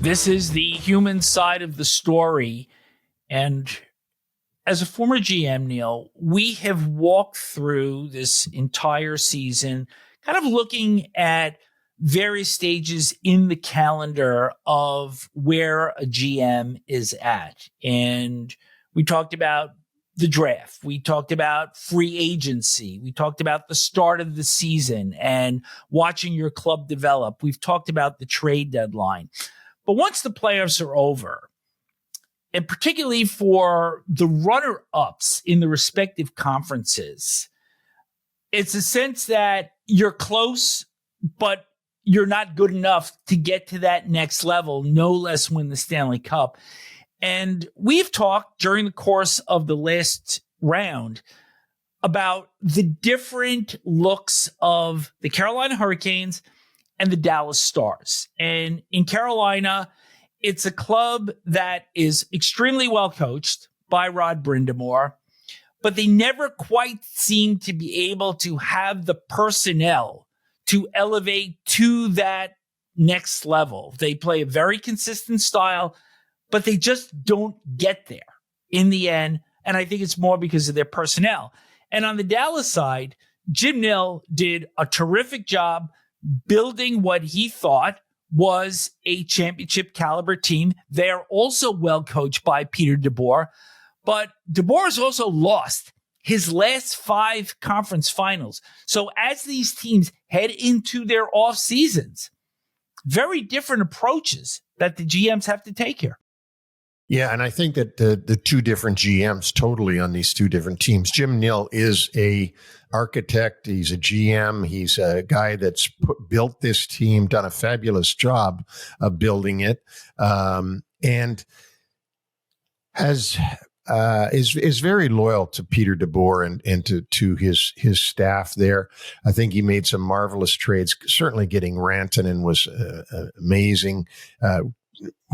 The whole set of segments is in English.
This is the human side of the story. And as a former GM, Neil, we have walked through this entire season kind of looking at various stages in the calendar of where a GM is at. And we talked about the draft. We talked about free agency. We talked about the start of the season and watching your club develop. We've talked about the trade deadline. But once the playoffs are over, and particularly for the runner-ups in the respective conferences, it's a sense that you're close, but you're not good enough to get to that next level, no less win the Stanley Cup. And we've talked during the course of the last round about the different looks of the Carolina Hurricanes and the Dallas Stars. And in Carolina, it's a club that is extremely well coached by Rod Brind'Amour, but they never quite seem to be able to have the personnel to elevate to that next level. They play a very consistent style, but they just don't get there in the end. And I think it's more because of their personnel. And on the Dallas side, Jim Nill did a terrific job building what he thought was a championship caliber team. They're also well coached by Peter DeBoer, but DeBoer has also lost his last 5 conference finals. So as these teams head into their off seasons, very different approaches that the GMs have to take here. Yeah, and I think that the two different GMs totally on these two different teams. Jim Nill is a architect. He's a GM. He's a guy that's built this team, done a fabulous job of building it, and has is very loyal to Peter DeBoer and to his staff there. I think he made some marvelous trades. Certainly, getting Rantanen was amazing.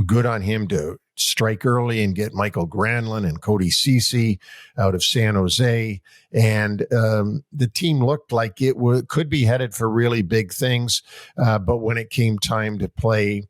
Good on him to strike early and get Michael Granlund and Cody Ceci out of San Jose. And the team looked like it could be headed for really big things. But when it came time to play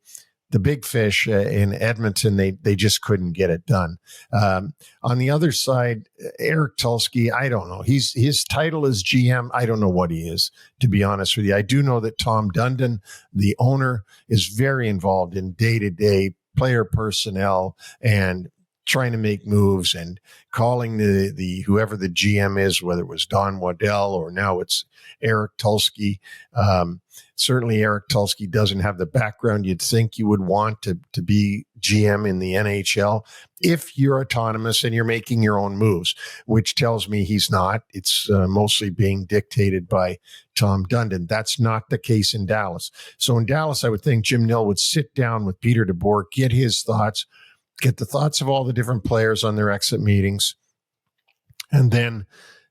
the big fish in Edmonton, they just couldn't get it done. On the other side, Eric Tulsky, I don't know. His title is GM. I don't know what he is, to be honest with you. I do know that Tom Dundon, the owner, is very involved in day-to-day player personnel and trying to make moves and calling the whoever the GM is, whether it was Don Waddell or now it's Eric Tulsky. Certainly Eric Tulsky doesn't have the background you'd think you would want to be GM in the NHL if you're autonomous and you're making your own moves, which tells me he's not. It's mostly being dictated by Tom Dundon. That's not the case in Dallas. So in Dallas, I would think Jim Nill would sit down with Peter DeBoer, get his thoughts, get the thoughts of all the different players on their exit meetings, and then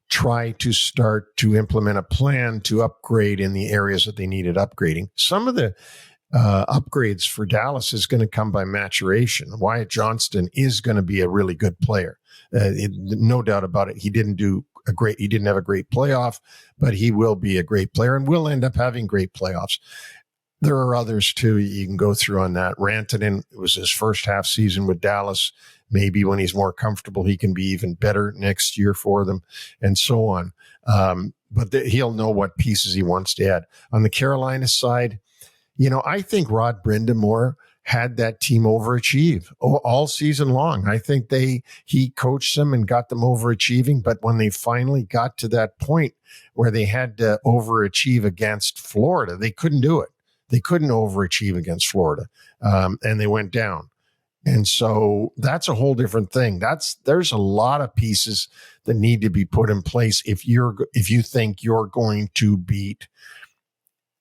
try to start to implement a plan to upgrade in the areas that they needed upgrading. Some of the upgrades for Dallas is going to come by maturation. Wyatt Johnston is going to be a really good player. No doubt about it. He didn't have a great playoff, but he will be a great player and will end up having great playoffs. There are others too you can go through on that. Rantanen, it was his first half season with Dallas. Maybe when he's more comfortable, he can be even better next year for them, and so on. But he'll know what pieces he wants to add. On the Carolina side, I think Rod Brind'Amour had that team overachieve all season long. I think he coached them and got them overachieving. But when they finally got to that point where they had to overachieve against Florida, they couldn't do it. They couldn't overachieve against Florida, and they went down. And so that's a whole different thing. There's a lot of pieces that need to be put in place if you think you're going to beat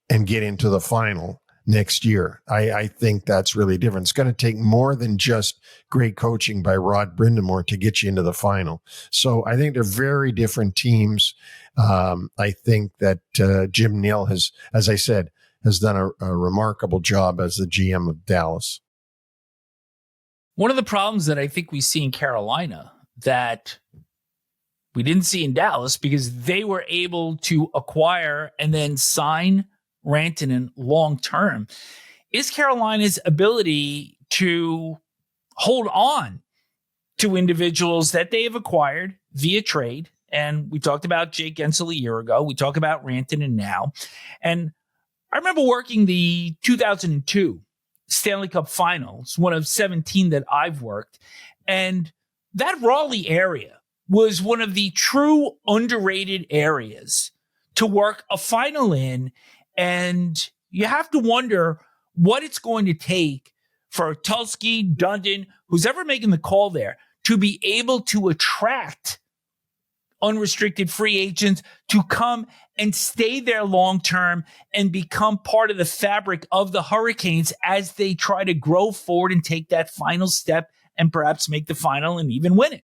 and get into the final next year. I think that's really different. It's going to take more than just great coaching by Rod Brind'Amour to get you into the final. So I think they're very different teams. I think that Jim Nill has, as I said, has done a remarkable job as the GM of Dallas. One of the problems that I think we see in Carolina that we didn't see in Dallas because they were able to acquire and then sign Rantanen long term is Carolina's ability to hold on to individuals that they have acquired via trade. And we talked about Jake Gensel a year ago. We talk about Rantanen now. And I remember working the 2002 Stanley Cup Finals, one of 17 that I've worked. And that Raleigh area was one of the true underrated areas to work a final in. And you have to wonder what it's going to take for Tulsky, Dundon, who's ever making the call there, to be able to attract unrestricted free agents to come and stay there long term and become part of the fabric of the Hurricanes as they try to grow forward and take that final step and perhaps make the final and even win it.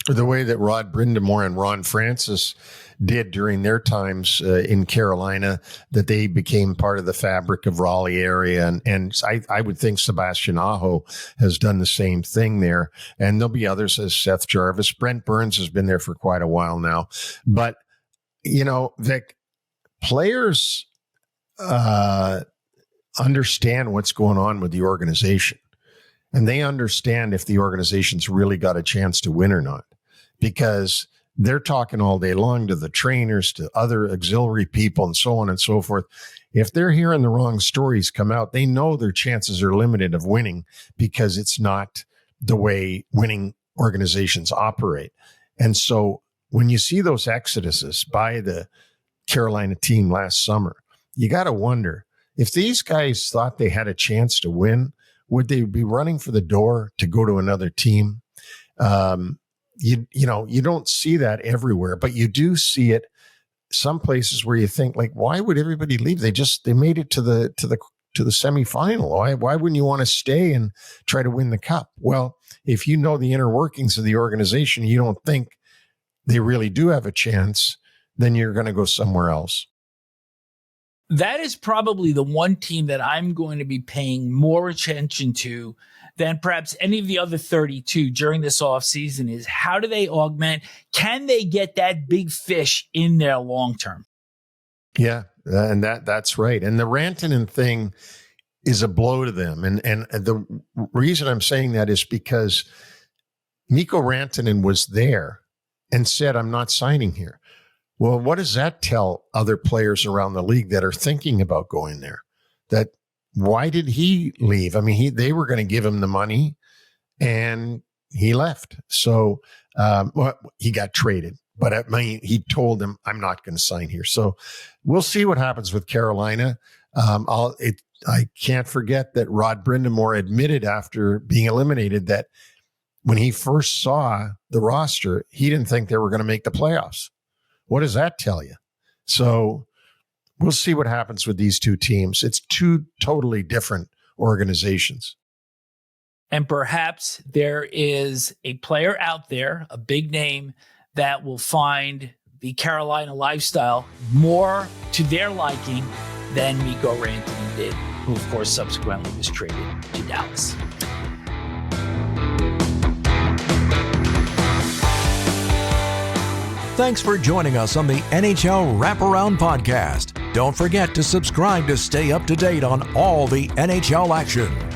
The way that Rod Brindamore and Ron Francis did during their times in Carolina, that they became part of the fabric of Raleigh area. And I would think Sebastian Aho has done the same thing there. And there'll be others as Seth Jarvis. Brent Burns has been there for quite a while now. But, you know, Vic, players understand what's going on with the organization. And they understand if the organization's really got a chance to win or not, because they're talking all day long to the trainers, to other auxiliary people, and so on and so forth. If they're hearing the wrong stories come out, they know their chances are limited of winning because it's not the way winning organizations operate. And so when you see those exoduses by the Carolina team last summer, you got to wonder if these guys thought they had a chance to win, would they be running for the door to go to another team? You don't see that everywhere, but you do see it some places where you think, like, why would everybody leave? They made it to the semifinal. Why wouldn't you want to stay and try to win the cup? Well, if you know the inner workings of the organization, you don't think they really do have a chance, then you're going to go somewhere else. That is probably the one team that I'm going to be paying more attention to than perhaps any of the other 32 during this offseason is how do they augment? Can they get that big fish in there long term? Yeah, and that's right. And the Rantanen thing is a blow to them. And the reason I'm saying that is because Mikko Rantanen was there and said, I'm not signing here. Well, what does that tell other players around the league that are thinking about going there? That why did he leave? I mean, they were going to give him the money and he left. So he got traded, but he told them, I'm not going to sign here. So we'll see what happens with Carolina. I can't forget that Rod Brindamore admitted after being eliminated that when he first saw the roster, he didn't think they were going to make the playoffs. What does that tell you? So we'll see what happens with these two teams. It's two totally different organizations. And perhaps there is a player out there, a big name, that will find the Carolina lifestyle more to their liking than Mikko Rantanen did, who, of course, subsequently was traded to Dallas. Thanks for joining us on the NHL Wraparound podcast. Don't forget to subscribe to stay up to date on all the NHL action.